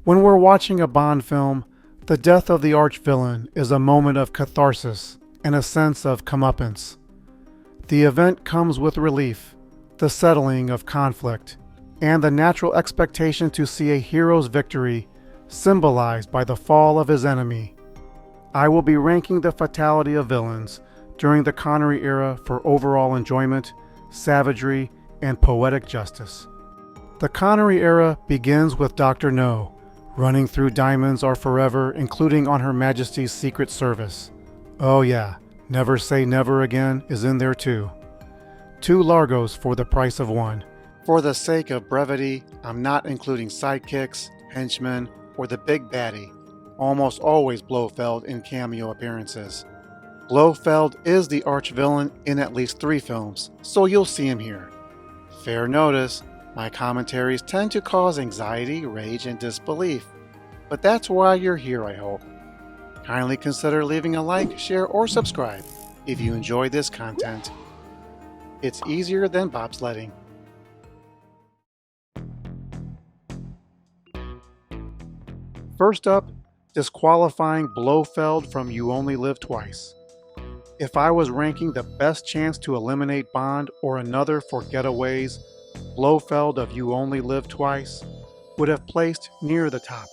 When we're watching a Bond film, the death of the arch-villain is a moment of catharsis and a sense of comeuppance. The event comes with relief, the settling of conflict, and the natural expectation to see a hero's victory symbolized by the fall of his enemy. I will be ranking the fatality of villains during the Connery era for overall enjoyment, savagery, and poetic justice. The Connery era begins with Dr. No running through Diamonds Are Forever, including on Her Majesty's Secret Service. Oh yeah, Never Say Never Again is in there too. 2 Largos for the price of 1. For the sake of brevity, I'm not including sidekicks, henchmen, or the big baddie, almost always Blofeld in cameo appearances. Blofeld is the arch-villain in at least 3 films, so you'll see him here. Fair notice, my commentaries tend to cause anxiety, rage, and disbelief, but that's why you're here, I hope. Kindly consider leaving a like, share, or subscribe if you enjoy this content. It's easier than bobsledding. First up, disqualifying Blofeld from You Only Live Twice. If I was ranking the best chance to eliminate Bond or another for getaways, Blofeld of You Only Live Twice would have placed near the top.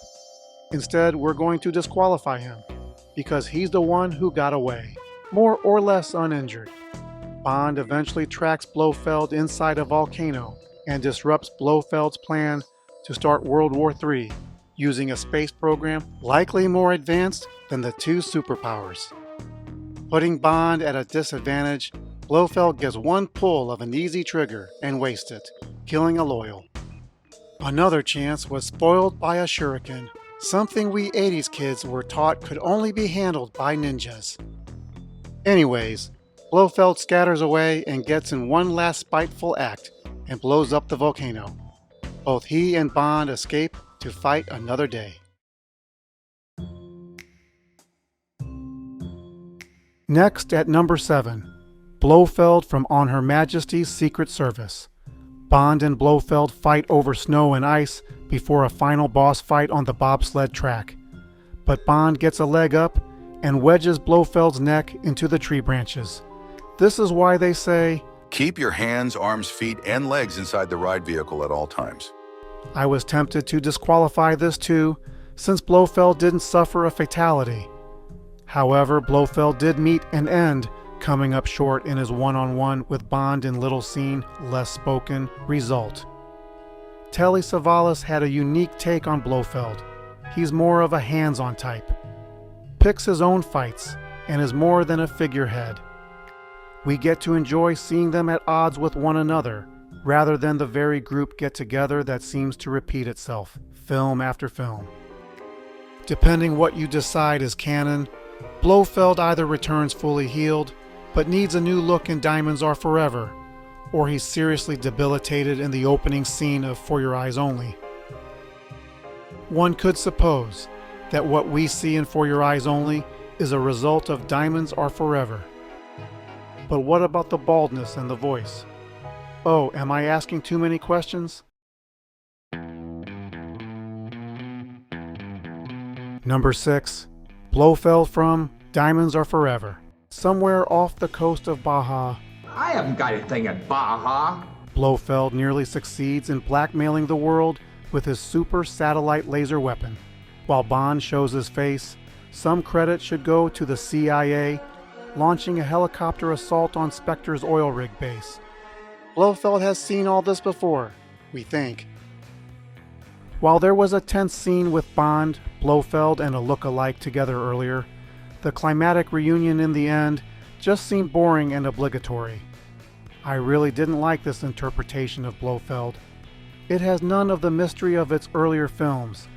Instead, we're going to disqualify him, because he's the one who got away, more or less uninjured. Bond eventually tracks Blofeld inside a volcano and disrupts Blofeld's plan to start World War III using a space program likely more advanced than the 2 superpowers. Putting Bond at a disadvantage, Blofeld gets one pull of an easy trigger and wastes it, killing a loyal. Another chance was spoiled by a shuriken, something we 80s kids were taught could only be handled by ninjas. Anyways, Blofeld scatters away and gets in one last spiteful act and blows up the volcano. Both he and Bond escape to fight another day. Next at number 7, Blofeld from On Her Majesty's Secret Service. Bond and Blofeld fight over snow and ice before a final boss fight on the bobsled track. But Bond gets a leg up and wedges Blofeld's neck into the tree branches. This is why they say, keep your hands, arms, feet, and legs inside the ride vehicle at all times. I was tempted to disqualify this too, since Blofeld didn't suffer a fatality. However, Blofeld did meet an end, coming up short in his one-on-one with Bond in little seen, less spoken result. Telly Savalas had a unique take on Blofeld. He's more of a hands-on type. Picks his own fights, and is more than a figurehead. We get to enjoy seeing them at odds with one another, rather than the very group get-together that seems to repeat itself, film after film. Depending what you decide is canon, Blofeld either returns fully healed, but needs a new look in Diamonds Are Forever, or he's seriously debilitated in the opening scene of For Your Eyes Only. One could suppose that what we see in For Your Eyes Only is a result of Diamonds Are Forever. But what about the baldness and the voice? Oh, am I asking too many questions? Number 6. Blofeld from Diamonds Are Forever. Somewhere off the coast of Baja, I haven't got anything at Baja. Blofeld nearly succeeds in blackmailing the world with his super satellite laser weapon. While Bond shows his face, some credit should go to the CIA launching a helicopter assault on Spectre's oil rig base. Blofeld has seen all this before, we think. While there was a tense scene with Bond, Blofeld, and a look-alike together earlier, the climatic reunion in the end just seemed boring and obligatory. I really didn't like this interpretation of Blofeld. It has none of the mystery of its earlier films,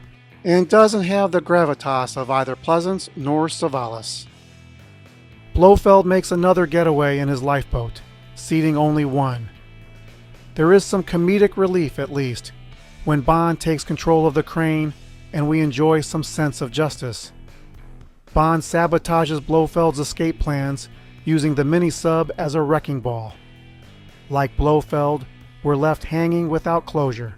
and doesn't have the gravitas of either Pleasance nor Savalas. Blofeld makes another getaway in his lifeboat, seating only 1. There is some comedic relief at least, when Bond takes control of the crane and we enjoy some sense of justice. Bond sabotages Blofeld's escape plans using the mini-sub as a wrecking ball. Like Blofeld, we're left hanging without closure.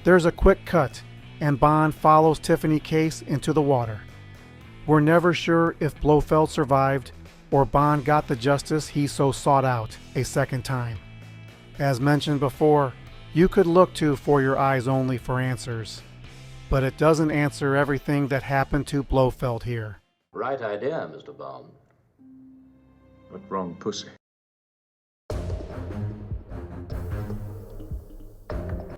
There's a quick cut, and Bond follows Tiffany Case into the water. We're never sure if Blofeld survived or Bond got the justice he so sought out a second time. As mentioned before, you could look to For Your Eyes Only for answers, but it doesn't answer everything that happened to Blofeld here. Right idea, Mr. Bond. But wrong pussy.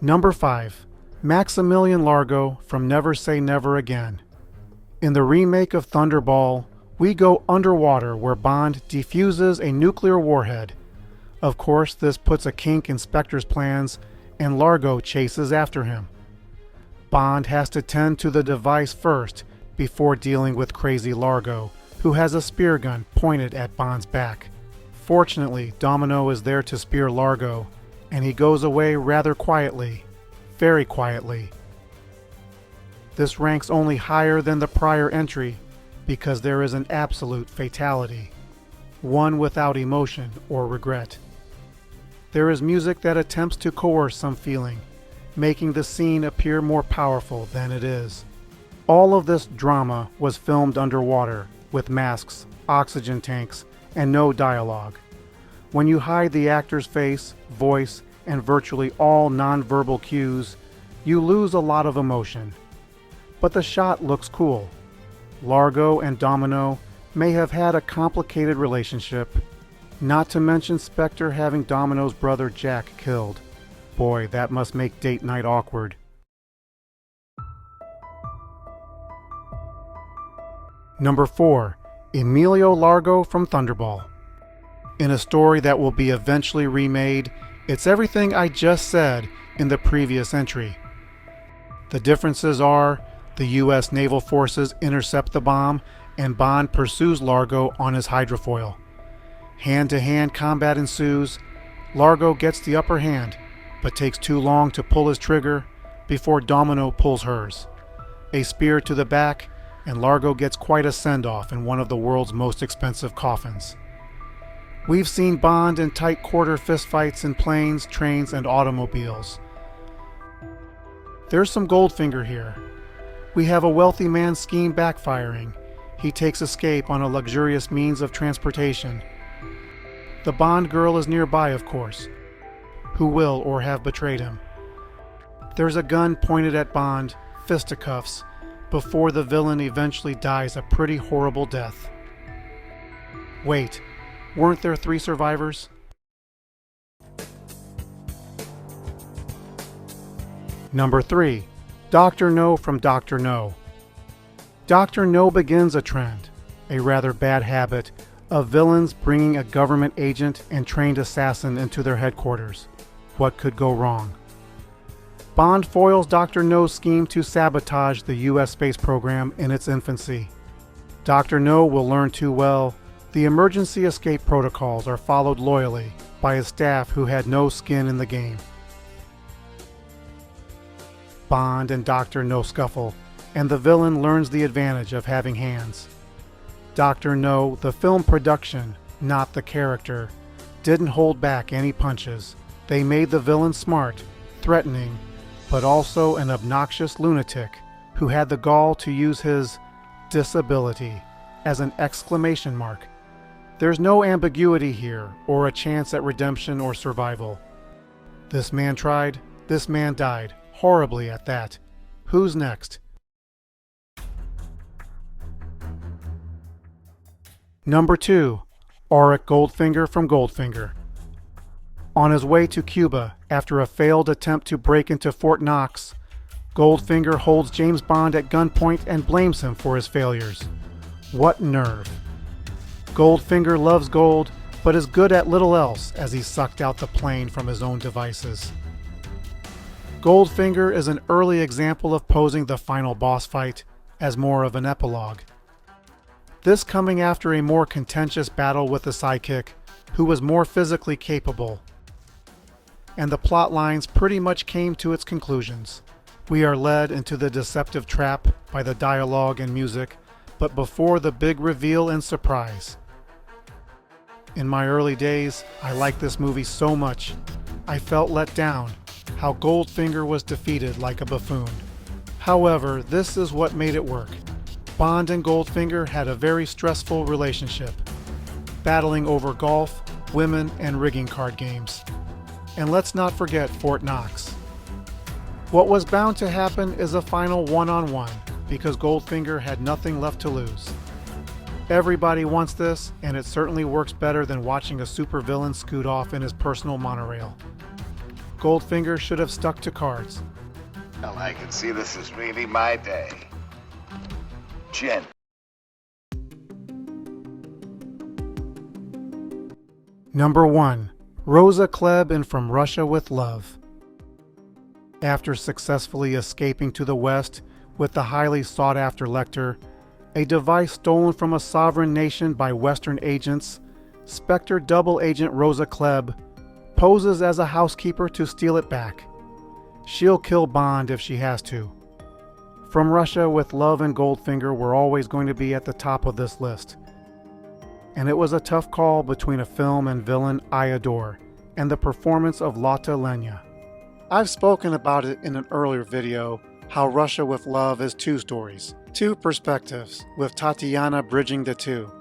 Number 5. Maximilian Largo from Never Say Never Again. In the remake of Thunderball, we go underwater where Bond defuses a nuclear warhead. Of course, this puts a kink in Spectre's plans, and Largo chases after him. Bond has to tend to the device first before dealing with crazy Largo, who has a spear gun pointed at Bond's back. Fortunately, Domino is there to spear Largo, and he goes away rather quietly, very quietly. This ranks only higher than the prior entry because there is an absolute fatality, one without emotion or regret. There is music that attempts to coerce some feeling, making the scene appear more powerful than it is. All of this drama was filmed underwater, with masks, oxygen tanks, and no dialogue. When you hide the actor's face, voice, and virtually all non-verbal cues, you lose a lot of emotion. But the shot looks cool. Largo and Domino may have had a complicated relationship, not to mention Spectre having Domino's brother Jack killed. Boy, that must make date night awkward. Number 4. Emilio Largo from Thunderball. In a story that will be eventually remade, it's everything I just said in the previous entry. The differences are the U.S. naval forces intercept the bomb and Bond pursues Largo on his hydrofoil. Hand-to-hand combat ensues. Largo gets the upper hand, but takes too long to pull his trigger before Domino pulls hers. A spear to the back, and Largo gets quite a send-off in one of the world's most expensive coffins. We've seen Bond in tight quarter fistfights in planes, trains, and automobiles. There's some Goldfinger here. We have a wealthy man's scheme backfiring. He takes escape on a luxurious means of transportation. The Bond girl is nearby, of course, who will or have betrayed him. There's a gun pointed at Bond, fisticuffs, before the villain eventually dies a pretty horrible death. Wait, weren't there 3 survivors? Number 3. Dr. No from Dr. No. Dr. No begins a trend, a rather bad habit, of villains bringing a government agent and trained assassin into their headquarters. What could go wrong? Bond foils Dr. No's scheme to sabotage the U.S. space program in its infancy. Dr. No will learn too well. The emergency escape protocols are followed loyally by a staff who had no skin in the game. Bond and Dr. No scuffle, and the villain learns the advantage of having hands. Dr. No, the film production, not the character, didn't hold back any punches. They made the villain smart, threatening, but also an obnoxious lunatic who had the gall to use his disability as an exclamation mark. There's no ambiguity here or a chance at redemption or survival. This man tried, this man died, horribly at that. Who's next? Number 2. Auric Goldfinger from Goldfinger. On his way to Cuba, after a failed attempt to break into Fort Knox, Goldfinger holds James Bond at gunpoint and blames him for his failures. What nerve. Goldfinger loves gold, but is good at little else as he sucked out the plane from his own devices. Goldfinger is an early example of posing the final boss fight as more of an epilogue. This coming after a more contentious battle with the sidekick, who was more physically capable. And the plot lines pretty much came to its conclusions. We are led into the deceptive trap by the dialogue and music, but before the big reveal and surprise. In my early days, I liked this movie so much. I felt let down, how Goldfinger was defeated like a buffoon. However, this is what made it work. Bond and Goldfinger had a very stressful relationship, battling over golf, women, and rigging card games. And let's not forget Fort Knox. What was bound to happen is a final one-on-one, because Goldfinger had nothing left to lose. Everybody wants this, and it certainly works better than watching a supervillain scoot off in his personal monorail. Goldfinger should have stuck to cards. Well, I can see this is really my day. Jen. Number 1. Rosa Klebb in From Russia with Love. After successfully escaping to the West with the highly sought-after Lecter, a device stolen from a sovereign nation by Western agents, Spectre double agent Rosa Klebb poses as a housekeeper to steal it back. She'll kill Bond if she has to. From Russia with Love and Goldfinger were always going to be at the top of this list. And it was a tough call between a film and villain I adore, and the performance of Lotte Lenya. I've spoken about it in an earlier video, how Russia with Love is two stories, two perspectives, with Tatiana bridging the two.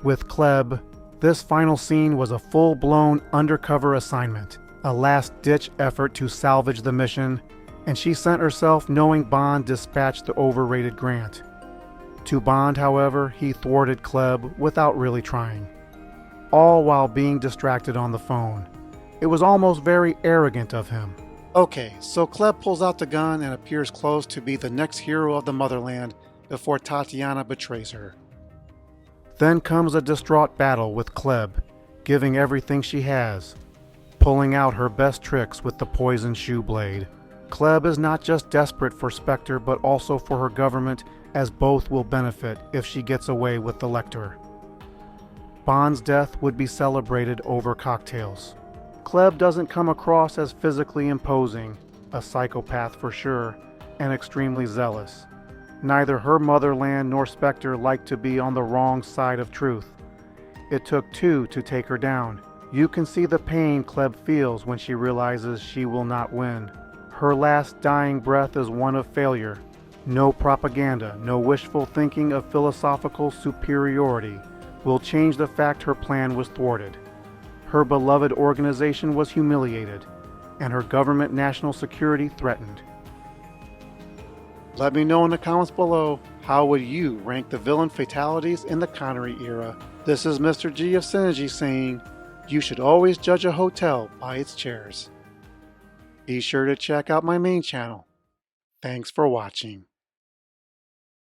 With Klebb, this final scene was a full-blown undercover assignment, a last-ditch effort to salvage the mission, and she sent herself knowing Bond dispatched the overrated Grant. To Bond, however, he thwarted Klebb without really trying, all while being distracted on the phone. It was almost very arrogant of him. Okay, so Klebb pulls out the gun and appears close to be the next hero of the motherland before Tatiana betrays her. Then comes a distraught battle with Klebb, giving everything she has, pulling out her best tricks with the poison shoe blade. Klebb is not just desperate for Spectre but also for her government, as both will benefit if she gets away with the Lecter. Bond's death would be celebrated over cocktails. Klebb doesn't come across as physically imposing, a psychopath for sure, and extremely zealous. Neither her motherland nor Spectre liked to be on the wrong side of truth. It took two to take her down. You can see the pain Klebb feels when she realizes she will not win. Her last dying breath is one of failure. No propaganda, no wishful thinking of philosophical superiority will change the fact her plan was thwarted. Her beloved organization was humiliated, and her government national security threatened. Let me know in the comments below, how would you rank the villain fatalities in the Connery era? This is Mr. G of Synergy saying, you should always judge a hotel by its chairs. Be sure to check out my main channel. Thanks for watching.